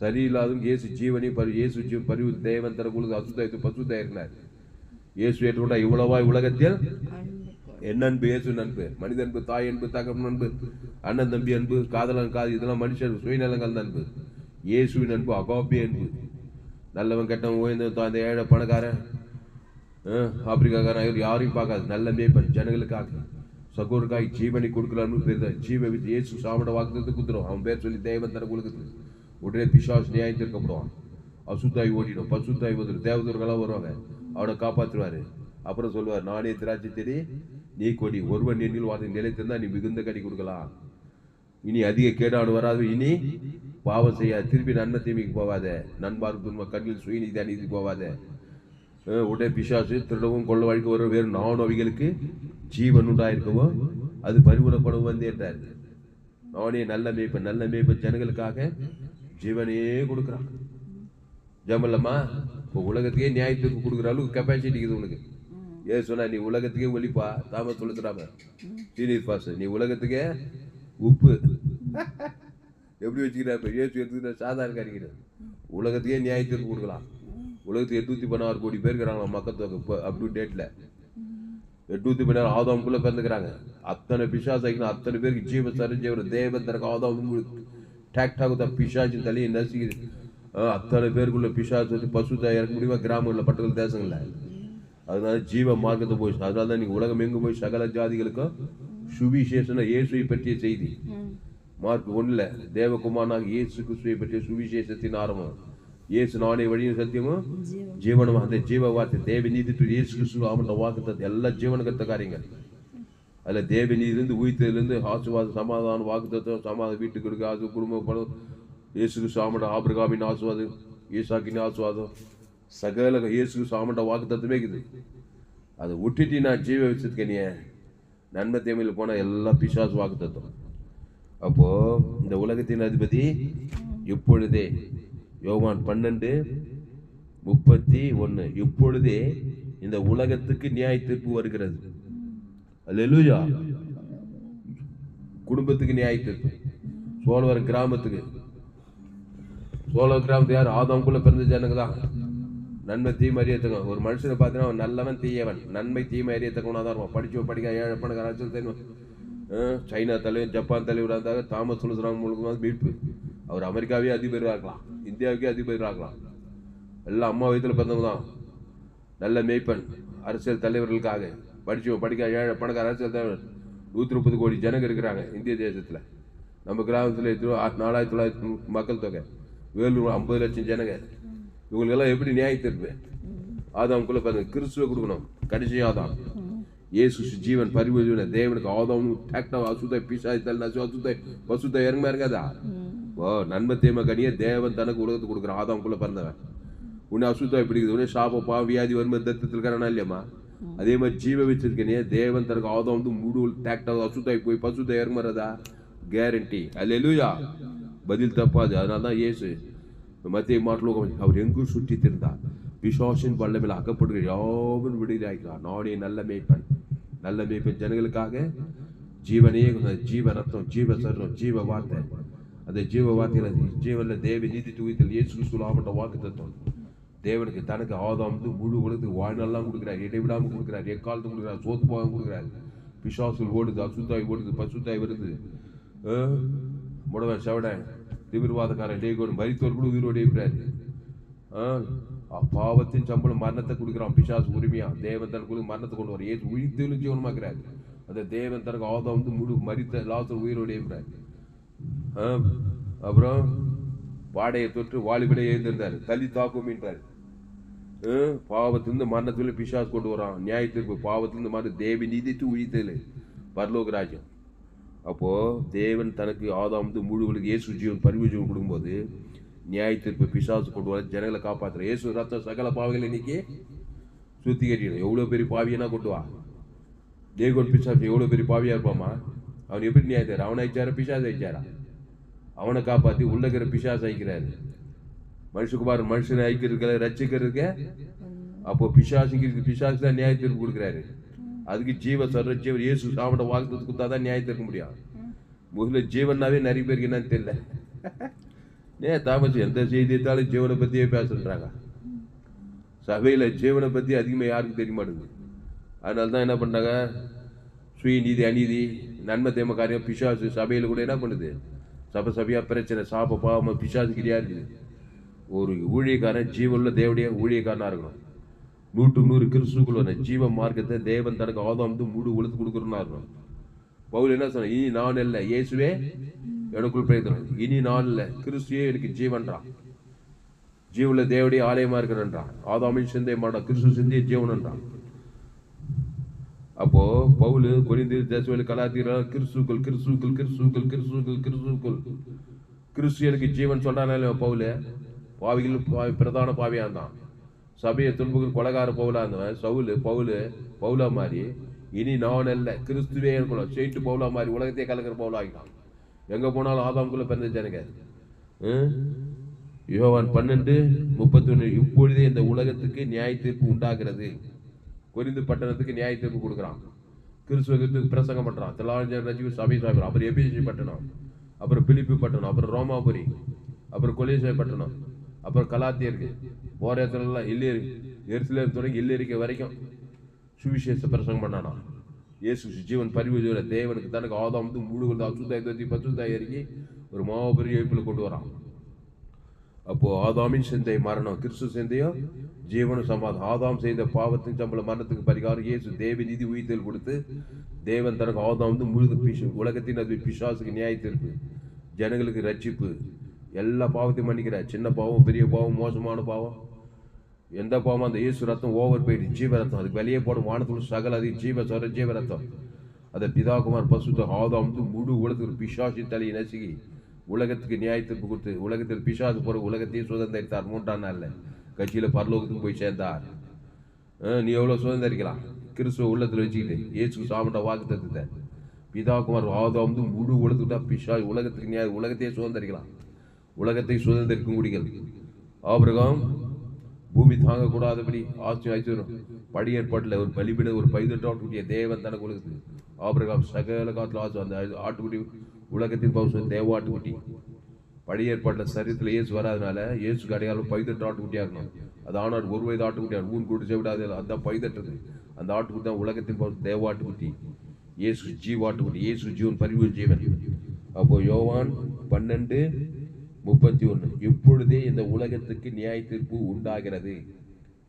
சரியில்லாதும் இயேசு ஜீவனி இயேசு ஜீவன் பரிவு தேவன் தர கொடுத்து அசுத்தாயத்து பசுத்தாயிருக்கிறார். இயேசு ஏற்றுக்கொண்டா இவ்வளவாய் உலகத்தில் என்ன அன்பு? இயேசு அன்பு. மனித அன்பு, தாய் அன்பு, தகப்பன் அன்பு, அண்ணன் தம்பி அன்பு, காதலன் இதெல்லாம் மனுஷன் சுயநலங்கள் அன்பு. இயேசுவின் அன்பு அகாபே அன்பு. நல்லவன் கெட்டவன் உயர்ந்தவன் அந்த ஏழை பணக்காரன் ஆப்பிரிக்காக்காரன் யாரையும் பார்க்காது. நல்ல மேய்ப்பன் ஜனங்களுக்காக சகோருக்காய் ஜீவனை கொடுக்கலாம்னு பேர் ஜீவ வித்து இயேசு சாமட வாக்குறது குத்துரும். அவன் பேர் சொல்லி தேவன் தர கொடுக்குது. உடனே பிசாசு நியாயத்திற்கப்படுவான். அசுத்தாய் ஓடிடும், பசுத்தாய் வந்துடும். தேவதூர்களாம் வருவாங்க, அவனை காப்பாற்றுவாரு. அப்புறம் சொல்லுவார், நானே திராட்சை செடி நீ கொடி, ஒருவன் எண்ணில் வார்த்தை நிலைத்திருந்தா நீ மிகுந்த கடி கொடுக்கலாம். இனி அதிக கேடாடு வராது, இனி பாவம் செய்ய, திருப்பி நன்மை தீமைக்கு போவாத, நண்பார் துன்ம கண்ணில் சுயநீதி அநீதி போவாத. உடனே பிசாசு திருடவும் கொள்ள வழிக்கு வரும் வேறு நானோவிகளுக்கு ஜீவன் உண்டாயிருக்கவும் அது பரிவுணப்படவும் வந்து என்றார். நானே நல்ல மேய்ப்பன், நல்ல மேய்ப்பன் ஜனங்களுக்காக ஜீவனையே கொடுக்குறான். ஜமல்லம்மா இப்போ உலகத்துக்கே நியாயத்துக்கு கொடுக்குற அளவுக்கு கெப்பாசிட்டி இருக்குது உனக்கு. ஏன் சொன்னா நீ உலகத்துக்கே ஒலிப்பா, தாம சொல்லுறாம சீனியர் பாஸ், நீ உலகத்துக்கே உப்பு எப்படி வச்சுக்கிறப்ப ஏசு எடுத்துக்கிற சாதாரண காரிக்கிறது. உலகத்துக்கே நியாயத்திற்கு கொடுக்கலாம். உலகத்துக்கு 816 கோடி பேர் இருக்கிறாங்களா மக்கள் தொகை இப்போ அப் டு டேட்ல. 816 ஆதாமுக்குள்ள பிறந்துக்கிறாங்க. அத்தனை பிசாசைக்கணும், அத்தனை பேருக்கு ஜீவ சரிஞ்சவர் தேவன் தனக்கு ஆதாம் டாக்டாக பிசாசின் தலையை நசிக்குது. அத்தனை பேருக்குள்ள பிசாசு வச்சு பசுத்தை இறக்க முடியுமா கிராமங்களில் பட்டங்கள் தேசங்கள்ல. அதனால ஜீவ மார்க்கத்தை போயிடுச்சு. அதனால தான் நீங்கள் உலகம் எங்கும் போய் சகல ஜாதிகளுக்கும் சுவிசேஷன இயேசுவை பற்றிய செய்தி. மார்க் 1 தேவகுமாரனாக இயேசு கிறிஸ்துவை பற்றிய சுவிசேஷத்தின் ஆரம்பம். இயேசு நானே வழியும் சத்தியமும் ஜீவனும். அந்த ஜீவ வார்த்தை தேவ நீதி இயேசு கிறிஸ்து அவன் வாக்குத்தத்தை எல்லா ஜீவனுக்கத்த காரியங்கள். அதில் தேவ நீதியிலிருந்து உயிர்த்ததிலிருந்து ஆசீர்வாதம் சமாதானம் வாக்குத்தம் சமாதானம் வீட்டுக்கு இருக்கு அது குடும்பம் படம் இயேசுக்கு சாமண்ட ஆபிரகாமின் ஆசுவாதம் ஈசாக்கின் ஆசுவாதம் சகல இயேசுக்கு சாமண்ட வாக்குத்தத்துமே இருக்குது. அதை விட்டுட்டு நான் ஜீவ வச்சதுக்கனிய நன்மை தேமையில் போனால் எல்லாம் பிசாசு வாக்குத்தம். அப்போ இந்த உலகத்தின் அதிபதி இப்பொழுதே யோவான் 12:31 இப்பொழுதே இந்த உலகத்துக்கு நியாய தீர்ப்பு வருகிறது. அல்லேலூயா. குடும்பத்துக்கு நியாய தீர்ப்பு. சோழவரம் கிராமத்துக்கு, சோழ கிராமத்து யார்? ஆதாமுக்குள்ள பிறந்த ஜனங்க தான். நன்மை தீமை அறியத்தக்கவன். ஒரு மனுஷனை பார்த்தீங்கன்னா அவன் நல்லவன் தீயவன், நன்மை தீமை அறியத்தக்கவனாக தான் இருப்பான். படிக்க ஏழை பணக்கார சைனா தலைவர் ஜப்பான் தலைவராக இருந்தாங்க. தாமஸ் சொல்லுறாங்க மூலமாக மீட்பு. அவர் அமெரிக்காவே அதிபராக இருக்கலாம், இந்தியாவுக்கே அதிபராக இருக்கலாம். எல்லாம் அம்மா வயதில் பிறந்தவங்க தான். நல்ல மேய்ப்பன் அரசியல் தலைவர்களுக்காக படிக்க ஏழை பணக்கார அரசியல் தலைவர் 130 கோடி ஜனங்க இருக்கிறாங்க இந்திய தேசத்தில். நம்ம கிராமத்தில் 4900 மக்கள் தொகை, வேலூர் 50 லட்சம் ஜனங்க. இவங்களுக்கெல்லாம் எப்படி நியாய தீர்ப்பு? ஆதாமுக்குள்ள பாருங்க, கிறிஸ்துவை கொடுக்கணும். கடைசி ஆதாம் இயேசு ஜீவன் பரிவர்த்தனை தேவனுக்கு ஆதாம் டாக்டா அசுத்தை பிசாய் தல்ல அசுத்தை பசுத்தை இறங்கமா இருக்காதா? ஓ நன்மை தீமை கனிய தேவன் தனக்கு உலகத்துக்கு கொடுக்குறான். ஆதாமுக்குள்ள பிறந்தவன் உன்னை அசுத்தம் எப்படி இருக்குது? உடனே சாப்பப்பா வியாதி வரும்போது தத்தத்தில் இருக்கிறானா இல்லையம்மா? அதே மாதிரி ஜீவ வச்சிருக்கனே தேவன் தனக்கு ஆதாம் வந்து முழு டாக்டா அசுத்தாய் போய் பசுத்தை இறங்குறதா கேரண்டி. அல்லேலூயா. பதில் தப்பாது. அதனால தான் இயேசு மத்திய மாட்டில் அவர் எங்கும் சுற்றி திருந்தார். பிசாசின் வல்லமையில் அகப்படுகிற யாவும் விடுதலையாகிறார். நானே நல்ல மேய்ப்பன், நல்ல மேய்ப்பன் ஜனங்களுக்காக ஜீவனையே ஜீவ ரத்தம், ஜீவ சரணம், ஜீவ வார்த்தை. அந்த ஜீவ வார்த்தையில் ஜீவனில் தேவ நீதி தூயத்தில் இயேசு கிறிஸ்துவாக வாக்கு தத்துவம். தேவனுக்கு தனக்கு ஆதாம் வந்து முழு உலகத்துக்கு வாழ்நாளெல்லாம் கொடுக்குறாரு, இடைவிடாமல் கொடுக்குறாரு, எக்காலத்தும் கொடுக்குறாரு, சோத்து போகாமல் கொடுக்குறாரு. பிசாசுகள் ஓடுது, அசுத்தாய் ஓடுது, பசுத்தாய் வருது, முடவன் செவடன் திமிர்வாதக்காரன் டேகோடு மரித்தோர் கூட உயிரோடு இருக்கிறாரு. பாவத்தின் சம்பளம் மரணத்தை கொடுக்குறான் பிசாசு உரிமையா. தேவன் தனக்கு மரணத்தை கொண்டு வர ஏசு உயிர்த்தெழும் ஜீவனமாக்குறாரு. அந்த தேவன் தனக்கு ஆதாம் வந்து முழு மரித்த லாசர் உயிரோடு இருக்கிறார். அப்புறம் வாடையை தொற்று வாலிபடை எழுந்திருந்தாரு, தள்ளி தாக்கும்ன்றாரு. பாவத்திலிருந்து மரணத்துல பிசாசு கொண்டு வரான். நியாய தீர்ப்பு பாவத்திலிருந்து மரண தேவ நீதித்து உயிர்த்தல் பரலோக ராஜ்யம். அப்போ தேவன் தனக்கு ஆதாம் வந்து முழு உலக இயேசு ஜீவன் பரிவு ஜீவன் கொடுக்கும்போது நியாய தீர்ப்பு பிசாசு கொண்டு வர ஜனங்களை காப்பாற்றுற இயேசு ரத்தம் சகல பாவிகளை இன்னைக்கு சுத்திகரிக்கணும். எவ்வளோ பெரிய பாவியனா கொண்டு வா. தேவன் பிசாசு எவ்வளோ பெரிய பாவியா இருப்பாமா? அவன் எப்படி நியாயத்தாரு? அவனை அழிச்சாரா பிசாசு அழிச்சாரா? அவனை காப்பாற்றி உள்ளகிற பிசாசு அழிக்கிறாரு. மனுஷகுமார் மனுஷனை அழிக்கிறதுக்கு ரசிக்கிறதுக்க. அப்போ பிசாசு தான் நியாய தீர்ப்பு கொடுக்குறாரு. அதுக்கு ஜீவ சொல்ற ஜீவன் இயேசு சாப்பிட வாக்குறது கொடுத்தா தான் நியாயத்தை இருக்க முடியும். முதல்ல ஜீவனாவே நிறைய பேருக்கு என்னன்னு தெரியல. தாமஸ் எந்த செய்தித்தாலும் ஜீவனை பற்றியே பேசுறாங்க. சபையில் ஜீவனை பற்றி அதிகமாக யாருக்கும் தெரிய மாட்டேங்குது. அதனால தான் என்ன பண்ணுறாங்க, சுயநீதி, அநீதி, நன்மை தேம காரியம், பிசாசு சபையில் கூட என்ன பண்ணுது? சபையா பிரச்சனை, சாப பாவம், பிசாசு கிரியா இருக்குது. ஒரு ஊழியக்காரன் ஜீவனுள்ள தேவடைய ஊழியக்காரனா இருக்கணும். 100 கிறிஸ்துக்குள்ள ஜீவ மார்க்கத்தை தேவன் தனக்கு ஆதாம் முழு உழுத்து கொடுக்குறா இருக்கணும். பவுல் என்ன சொன்ன? இனி நான் இல்லை, இயேசுவே எனக்குள் பிரயத்தனம். இனி நான் இல்லை, கிறிஸ்துவே எனக்கு ஜீவன்றான். ஜீவுல தேவடைய ஆலயமா இருக்கிறன்றான். ஆதாமின் சிந்தை மாட்டான், கிறிஸ்து சிந்தைய ஜீவன்றான். அப்போ பவுல் கொரிந்தியர், தெசலோனிக்கேயர், கலாத்தியர் கிறிஸ்துக்குள் கிறிஸ்துக்குள் கிறிஸ்துக்குள் கிறிஸ்துக்குள் கிறிஸ்துக்குள் கிறிஸ்து எனக்கு ஜீவன் சொல்றானே பவுல். பாவிகள் பிரதான பாவியா இருந்தான். சபையை துன்புகள் கொலகார பவுலா இருந்தவன் பவுலா மாறி இனி நான் அல்ல, கிறிஸ்துவே எனக்குள்ள செயிட்டு பவுலா மாறி உலகத்தையே கலக்கிற பவுலா ஆகிட்டான். எங்க போனாலும் ஆதாமுக்குள்ள பிறந்துச்சானுங்க. யோவான் 12:31 இப்பொழுதே இந்த உலகத்துக்கு நியாய தீர்ப்பு உண்டாகிறது. கொரிந்து பட்டணத்துக்கு நியாய தீர்ப்பு கொடுக்குறான். கிறிஸ்துவத்துக்கு பிரசங்கம் பண்றான். தெலாஞ்சு சபை சாப்பிட்றான். அப்புறம் எபேசி பட்டணம், அப்புறம் பிலிப்பி பட்டணம், அப்புறம் ரோமாபுரி, அப்புறம் கொலேசை பட்டணம், அப்புறம் கலாத்தியருக்கு போற இடத்துலலாம் எருசலேம் தொடங்கி இல்லிருக்க வரைக்கும் சுவிசேஷ பிரசங்கம் பண்ணானா. இயேசு ஜீவன் பரிவு தேவனுக்கு தனக்கு ஆதாம் முழு அசுத்தாயி பசுத்தாய் இறங்கி ஒரு மாபெரிய எழுப்பில் கொண்டு வரான். அப்போ ஆதாமின் சிந்தை மரணம், கிறிஸ்து சிந்தையோ ஜீவனும் சமாதானம். ஆதாம் செய்த பாவத்தின் சம்பள மரணத்துக்கு பரிகாரம் இயேசு தேவ நீதி உயிர்த்தல் கொடுத்து தேவன் தனக்கு ஆதாம் முழு உலகத்தின் அது பிசாசுக்கு நியாய தீர்ப்பு, ஜனங்களுக்கு ரட்சிப்பு, எல்லா பாவத்தையும் மன்னிக்கிறார். சின்ன பாவம், பெரிய பாவம், மோசமான பாவம், எந்த பாவம் அந்த இயேசு ரத்தம் ஓவர் போயிட்டு ஜீவ ரத்தம் அதுக்கு வெளியே போடும். வானத்துள்ள சகல அது ஜீவ ரத்தம். அதை பிதாகுமார் பசுத்த ஆதாம் முழு உலகத்துக்கு பிசாசு தலையை நசுக்கி உலகத்துக்கு நியாய தீர்ப்பு கொடுத்து உலகத்தில் பிசாசு போற உலகத்தையும் சுதந்திரித்தார். 3ஆம் நாள்ல கட்சியில பரலோகத்துக்கு போய் சேர்ந்தார். நீ எவ்வளவு சுதந்திரிக்கலாம்? கிறிஸ்துவ உள்ளத்துல வச்சுக்கிட்டு இயேசு சாப்பிட்ட வாக்கு தத்துவத்தை பிதாகுமார் ஆதாம் முழு உலகத்துட்டா பிசாசு உலகத்துக்கு நியாய உலகத்தையே சுதந்திரிக்கலாம். உலகத்தை சுதந்திரிக்கும் குடிகள். ஆபிரகாம் பூமி தாங்கக்கூடாதபடி ஆட்சி ஐஸ்வரம் படி ஏற்பாட்டில் ஒரு பலிபிட ஒரு 18 ஆட்டுக்குட்டிய தேவன் தனக்கு உலகத்துக்கு ஆபிரகாம் சகல காலத்தில் ஆசை. அந்த ஆட்டுக்குட்டி உலகத்தின் பவுசம் தேவ ஆட்டுக்குட்டி. படி ஏற்பாட்டில் சரீரத்தில் இயேசு வராதனால இயேசுக்கு அடையாளம் 18 ஆட்டுக்குட்டியா இருக்கணும். அது ஆனால் 1 வயது ஆட்டுக்குட்டியா ஊன் கூட்டு விடாது. அதுதான் 18. அந்த ஆட்டுக்குட்டி தான் உலகத்தின் பவுசம் தேவ ஆட்டுக்குட்டி. இயேசு ஜீவாட்டுக்குட்டி, இயேசு ஜீவன் பரிவு ஜீவன். அப்போ யோவான் 12:31 இப்பொழுதே இந்த உலகத்துக்கு நியாய தீர்ப்பு உண்டாகிறது.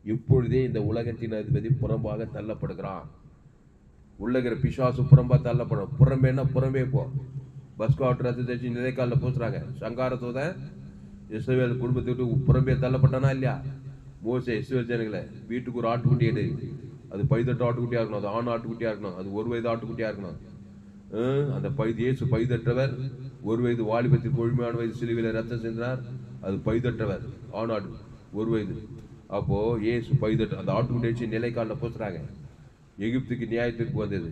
இப்பொழுதே இந்த உலகத்தின் அதிபதி புறம்பாக தள்ளப்படுகிறான். உள்ளகிற பிசாசு புறம்பா தள்ளப்படும். புறம்பேன்னா புறம்பே போ. பஸ் காட்டு தச்சு நிலைக்காலில் பூசுறாங்க. சங்காரத்தோட இஸ்ரவேல் குடும்பத்தை விட்டு புறம்பே தள்ளப்பட்டானா இல்லையா? மோசே இஸ்ரவேல் ஜனங்களை வீட்டுக்கு ஒரு ஆட்டுக்குட்டி எடு. அது 18 ஆட்டுக்குட்டியா இருக்கணும். அது ஆண் ஆட்டுக்குட்டியா இருக்கணும். அது 1 வயது ஆட்டுக்குட்டியா இருக்கணும். அந்த இயேசு பைதற்றவர். 1 வயது வாலிபத்தில் கொழுமையான வயது சிலுவையில் ரத்தம் சென்றார். அது பைதற்றவர் ஆணாடு 1 வயது. அப்போ இயேசு பைதற்ற அந்த ஆட்டுக்குட்டி வச்சு நிலைக்காலில் பூசுறாங்க. எகிப்துக்கு நியாய தீர்ப்பு வந்தது.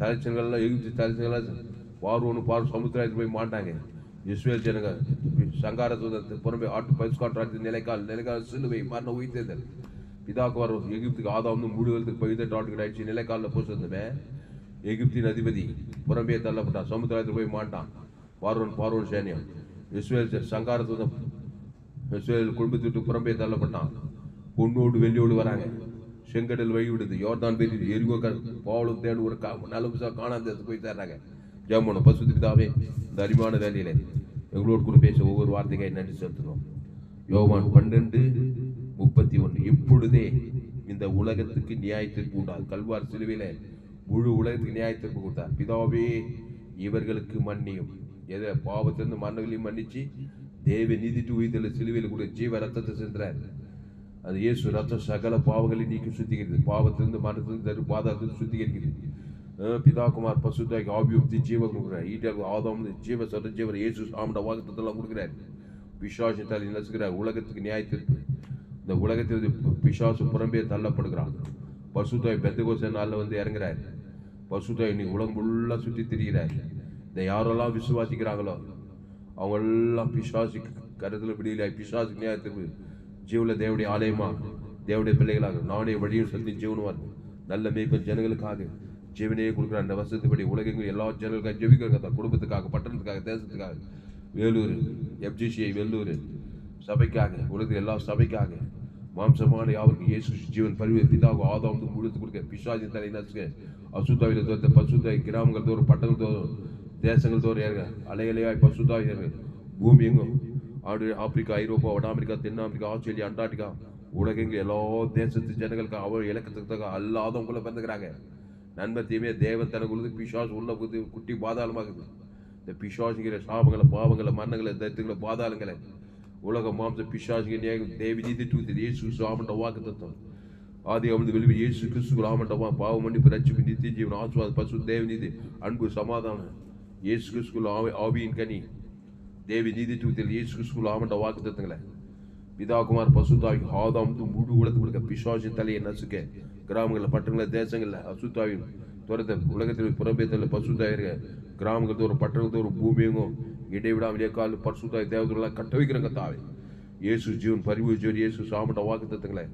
தலைச்சங்கள்லாம் எகிப்து தலைச்சங்கள்லாம் பார்வோன்னு சமுத்திரத்துக்கு போய் மாட்டாங்க. இஸ்ரவேல் ஜனங்க சங்காரத்தை புறம்பே ஆட்டு பரிசு காட்டுறாங்க. நிலைக்கால் சிலுவை மரண உயிர்த்தேதல் பிதாக்கு வரும். எகிப்துக்கு ஆதாம் முழுவதுக்கு 18 ஆட்டுக்கிட்ட ஆயிடுச்சு. நிலைக்காலில் பூசுறதுமே எகிப்தின் அதிபதி புறம்பே தள்ளப்பட்டான். சமுத்திரத்தில் போய் மாட்டான். பார்வோன் சேனியம் இஸ்ரவேல் சங்காரத்தை இஸ்ரவேல் குடும்பத்துக்கு புறம்பே தள்ளப்பட்டான். பொண்ணோடு வெள்ளியோடு வராங்க. செங்கடல் வழி விடுது. யோர்தான் பேசி எரிகோ பாவலும் தேடு ஒரு நல்ல காணாத போய் தர்றாங்க. ஜெபம் பசுத்த பிதாவே, இந்த அரிமான வேலையில எங்களோடு கூட பேச ஒவ்வொரு வார்த்தைக்காய் நன்றி செலுத்துகிறோம். யோவான் 12:31 இப்பொழுதே இந்த உலகத்துக்கு நியாய தீர்ப்பு உண்டாது. கல்வார் சிலுவையில முழு உலகத்துக்கு நியாய தீர்ப்பு கொடுத்தார். பிதாவே இவர்களுக்கு மன்னியும். எதை பாவத்திலிருந்து மன்னர்களையும் மன்னிச்சு தேவ நீதிட்டு உயிர்த்தல சிலுவையில் கூட ஜீவ ரத்தத்தை சென்றார். அது இயேசு ரத்தம் சகல பாவங்களை நீக்கி சுத்திக்கிறது. பாவத்திலிருந்து மரணத்திலிருந்து பாதாத்திலிருந்து சுத்திகரிக்கிறது. பிதாகுமார் பசுத்தாய்க்கு ஆபியுக்தி ஜீவன் கொடுக்குறார். ஈட்டர் ஆதாம் ஜீவ சட்ட ஜீவர் இயேசு சாமட வாக்குத்தத்தெல்லாம் கொடுக்குறாரு. பிசாசு தலை நசுக்கிறார். உலகத்துக்கு நியாய தீர்ப்பு. இந்த உலகத்தில் பிசாசு புறம்பே தள்ளப்படுகிறான். பசுத்தாய் பெந்தகோஸ்தே நாளில் வந்து இறங்குறார். பசுத்தாய் இன்னைக்கு உலகம் ஃபுல்லாக சுற்றி திரிகிறார். இதை யாரெல்லாம் விசுவாசிக்கிறாங்களோ அவங்கெல்லாம் பிசாசு கருத்தில் விடியலாய் பிசாசுக்கு நியாய தீர்ப்பு. ஜீவுல தேவடைய ஆலயமா தேவடைய பிள்ளைகளாக நானே வழியும் சொல்லி ஜீவனுவார். நல்ல மேய்ப்பன் ஜனங்களுக்காக ஜீவனையே கொடுக்குற அந்த வசதிப்படி உலகெங்கும் எல்லா ஜனங்களுக்காக ஜெபிக்கிறாங்க. குடும்பத்துக்காக, பட்டணத்துக்காக, தேசத்துக்காக, வேலூர் FGCI வெள்ளூர் சபைக்காக, உலகத்தில் எல்லா சபைக்காக மாம்சமான யாருக்கு இயேசு ஜீவன் பரிவு பிதாவுக்கு ஆதாம் முழுத்து கொடுக்க பிசாசின் தலை நசுக்க அசுத்தாவில தோத்த பசுத்தாய் கிராமங்கள் தோறும் பட்டங்கள் தோறும் தேசங்கள் தோறும் ஏறுங்க. அலையலையாய் பசுத்தாய் ஏறுங்க. பூமி எங்கும் ஆப்பிரிக்கா, ஐரோப்பா, வட அமெரிக்கா, தென் ஆப்பிரிக்கா, ஆஸ்திரேலியா, அண்டார்டிகா, உலகெங்கு எல்லா தேசத்து ஜனங்களுக்கு அவள் இலக்கத்துக்கு அல்லாதவங்கள பிறந்துக்கிறாங்க. நன்மை தீமையை தேவன் தனக்கு உள்ளது பிசாசு உள்ள புது குட்டி பாதாளமாகுது. இந்த பிசாசுங்கிற சாபங்களை, பாவங்களை, மரணங்களை, தரித்திரங்களை, பாதாளங்களை உலக மாம்ச பிசாசுங்க தேவி நீதி தூத்தி இயேசு சாமண்ட வாக்கு தத்துவம் ஆதி அவளது வெளியே இயேசு கிறிஸ்து ஆமண்டவா பாவ மன்னிப்பு ரட்சிப்பு நித்திய ஜீவன் ஆசுவாத பசு தேவ நீதி அன்பு சமாதானம் இயேசு கிறிஸ்து ஆவியின் கனி தேவி நீதி தூத்தில் இயேசு கிறிஸ்து ஆமண்ட வாக்கு தத்துவங்களை பிதாகுமார் பசுத்தாவி ஆதாம் முழு உலகத்து கொடுக்க பிசாசின் தலையை நசுக்க கிராமங்களில் பட்டங்களில் தேசங்களில் அசுத்தாவின் துரத்த உலகத்தில் புறம்பேத்தல பசுத்தாயிருக்க கிராமங்கள் தோறும் பட்டணங்கள் தோறும் பூமியங்கும் இடைவிடாமல் ஏக்கால் பரிசுத்தாய் தேவதூரெல்லாம் கட்ட வைக்கிறங்க தாவே இயேசு ஜீவன் பரிவு ஜோதி இயேசு சாமண்ட வாக்கு தத்துவங்களை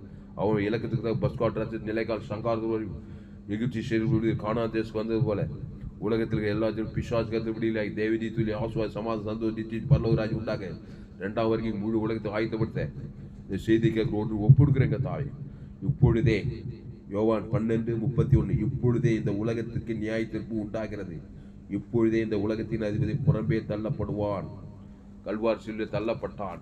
அவன் இலக்கத்துக்கு தான் பஸ் காட்டுறது நிலைக்கால் சங்காரத்தோடு எகிப்தி செய்தி காணா தேசத்துக்கு வந்தது போல உலகத்தில் எல்லா பிசாசு கருத்து விடியல தேவதி துளி ஆசுவாய் சமாத சந்தோஷ் நித்தி பரலோகராஜ் உண்டாக 2வது வரைக்கும் முழு உலகத்தை ஆயத்தப்படுத்த இந்த செய்தி கேட்க ஒன்று ஒப்புடுக்கிறேங்க தாய். இப்பொழுதே யோவான் 12:31 இப்பொழுதே இந்த உலகத்திற்கு நியாய தீர்ப்பு உண்டாகிறது. இப்பொழுதே இந்த உலகத்தின் அதிபதி புறம்பே தள்ளப்படுவான். கல்வார் சிலுவையில் தள்ளப்பட்டான்.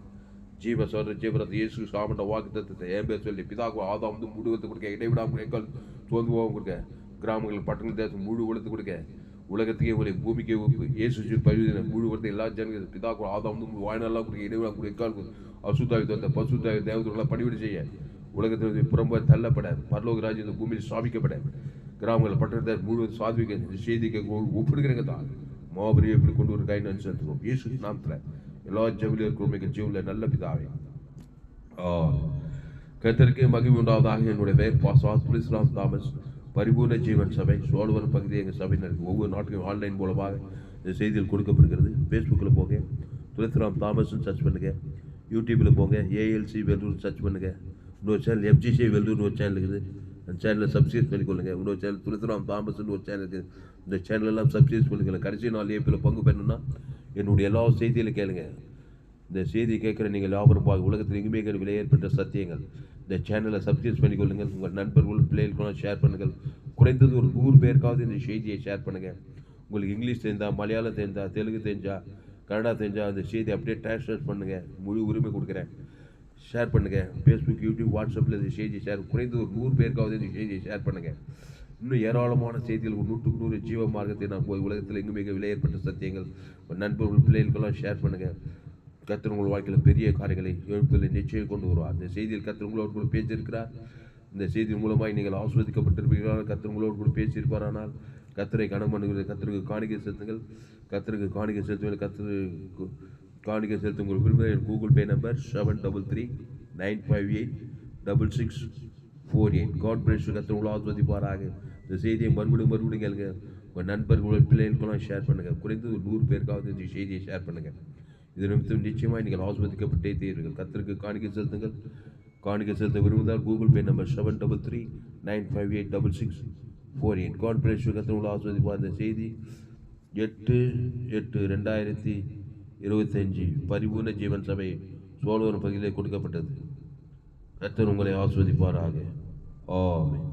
ஜீவ சோதர ஜீவரத் இயேசு சாமண்ட வாக்கு தத்துவத்தை ஏன் சொல்லி பிதாக்கு ஆதாம் முழுவத்து கொடுக்க இடைவிடாமல் எங்கள் தோல்வோம் கொடுக்க கிராமங்கள் பட்டணங்கள் தேசம் முழு உலகத்து கொடுக்க உலகத்துக்கே உங்களை பூமிக்கே உப்பு இயேசு பரிவதின முழு உலகத்தை எல்லா ஜனங்கள் பிதாக்கு ஆதாம் வாய்நாளெல்லாம் கொடுக்க இடைவிடாமல் கொடுக்க எக்கால் அசுத்தாவி தோத்த பசுத்தாவி தேவதூரெல்லாம் பணிவிட செய்ய உலகத்தில் புறம்ப தள்ளப்பட பரலோக ராஜ்யம் இந்த பூமியில் ஸ்தாபிக்கப்பட கிராமங்கள் பட்டணத்தை முழுவதும் சாதிக்க செய்திக்க ஒப்பிடுகிறங்க தான் மாபெரிய எப்படி கொண்டு ஒரு கைன்னு செலுத்துவோம் இயேசு நாமத்தில் எல்லா ஜெபிலும் இருக்கிற ஜீவனில் நல்ல பிதாவே. கர்த்தருக்கு மகிமை உண்டாவதாக. என்னுடைய பெயர் பாஸ்டர் இஸ்லாம் தாமஸ். பரிபூர்ண ஜீவன் சபை சோழவரம் பகுதியில் எங்கள் சபையில் இருக்குது. ஒவ்வொரு நாட்டுக்கும் ஆன்லைன் மூலமாக இந்த செய்திகள் கொடுக்கப்படுகிறது. ஃபேஸ்புக்கில் போங்க, துளசிராம் தாமஸ்ன்னு சர்ச் பண்ணுங்க. யூடியூப்பில் போங்க, ஏஎல்சி வெல்லூர் சர்ச் பண்ணுங்க. இன்னொரு சேனல் எஃப்ஜிசி வெல்லூர்னு ஒரு சேனல் இருக்குது. அந்த சேனலில் சப்ஸ்கிரைப் பண்ணிக்கொள்ளுங்க. இன்னொரு சேனல் துளசிராம் தாமஸ்ன்னு ஒரு சேனல் இருக்குது. இந்த சேனலெல்லாம் சப்ஸ்கிரைப் பண்ணிக்கொள்ள. கடைசி 4 ஏப்பில் பங்கு பெறணும்னா என்னுடைய எல்லா செய்தியிலும் கேளுங்க. இந்த செய்தி கேட்குற நீங்கள் லாபரமாக உலகத்தில் எங்குமே விலை ஏற்பட்ட சத்தியங்கள் இந்த சேனலை சப்ஸ்கிரைப் பண்ணிக்கொள்ளுங்கள். உங்கள் நண்பர்கள் பிள்ளைகளுக்கு ஷேர் பண்ணுங்கள். குறைந்தது ஒரு 100 பேருக்காவது இந்த செய்தியை ஷேர் பண்ணுங்கள். உங்களுக்கு இங்கிலீஷ் தெரிந்தால், மலையாளம் தெரிஞ்சால், தெலுங்கு தெரிஞ்சால், கன்னடா தெரிஞ்சால் அந்த செய்தி அப்படியே டிரான்ஸ்லேட் பண்ணுங்கள். முழு உரிமை கொடுக்குறேன். ஷேர் பண்ணுங்கள். ஃபேஸ்புக், யூடியூப், வாட்ஸ்அப்பில் இந்த செய்தியை ஷேர் குறைந்தது ஒரு 100 பேருக்காவது இந்த செய்தியை ஷேர் பண்ணுங்கள். இன்னும் ஏராளமான செய்திகள் 100க்கு 100 ஜீவ மார்க்கத்தை நான் போய் உலகத்தில் எங்குமே விலை ஏற்பட்ட சத்தியங்கள் நண்பர்கள் பிள்ளைகளுக்கெல்லாம் ஷேர் பண்ணுங்கள். கர்த்தர் உங்கள் வாழ்க்கையில் பெரிய காரியங்களை எழுப்புதலை நிச்சயம் கொண்டு வருவார். இந்த செய்தியில் கர்த்தர் உங்களோடு கூட பேசியிருக்கிறார். இந்த செய்தியின் மூலமாக நீங்கள் ஆஸ்வதிக்கப்பட்டிருப்பீர்கள். கர்த்தர் உங்களோடு கூட பேசியிருப்பாரானால் கர்த்தரை கனம் பண்ணுகிறது. கர்த்தருக்கு காணிக்கை செலுத்துங்கள். கர்த்தருக்கு காணிக்கை செலுத்துங்கள். கர்த்தருக்கு காணிக்கை செலுத்த உங்களுக்கு விரும்புகிற என் Google Pay number 733-958-6648. God bless you. கர்த்தர் உங்களை ஆஸ்வதிப்பாராக. இந்த செய்தியை மறுபடியும் கேளுங்க. உங்கள் நண்பர்கள் பிள்ளைகளுக்கெல்லாம் ஷேர் பண்ணுங்கள். குறைந்து ஒரு 100 பேருக்காவது இந்த செய்தியை ஷேர் பண்ணுங்கள். இது நிமித்தம் நிச்சயமாக நீங்கள் ஆஸ்வதிக்கப்பட்டே தீர்கள். கர்த்தருக்கு காணிக்கை செலுத்துங்கள். காணிக்கை செலுத்த விரும்புவதால் Google Pay number 733-958-6648. God bless you. கர்த்தர் உங்களை ஆஸ்வதிப்பார். இந்த செய்தி 8/8/2025 பரிபூர்ண ஜீவன் சபை சோழவரம் பகுதியிலே கொடுக்கப்பட்டது. கர்த்தர் உங்களை ஆஸ்வதிப்பாராக. ஆமென்.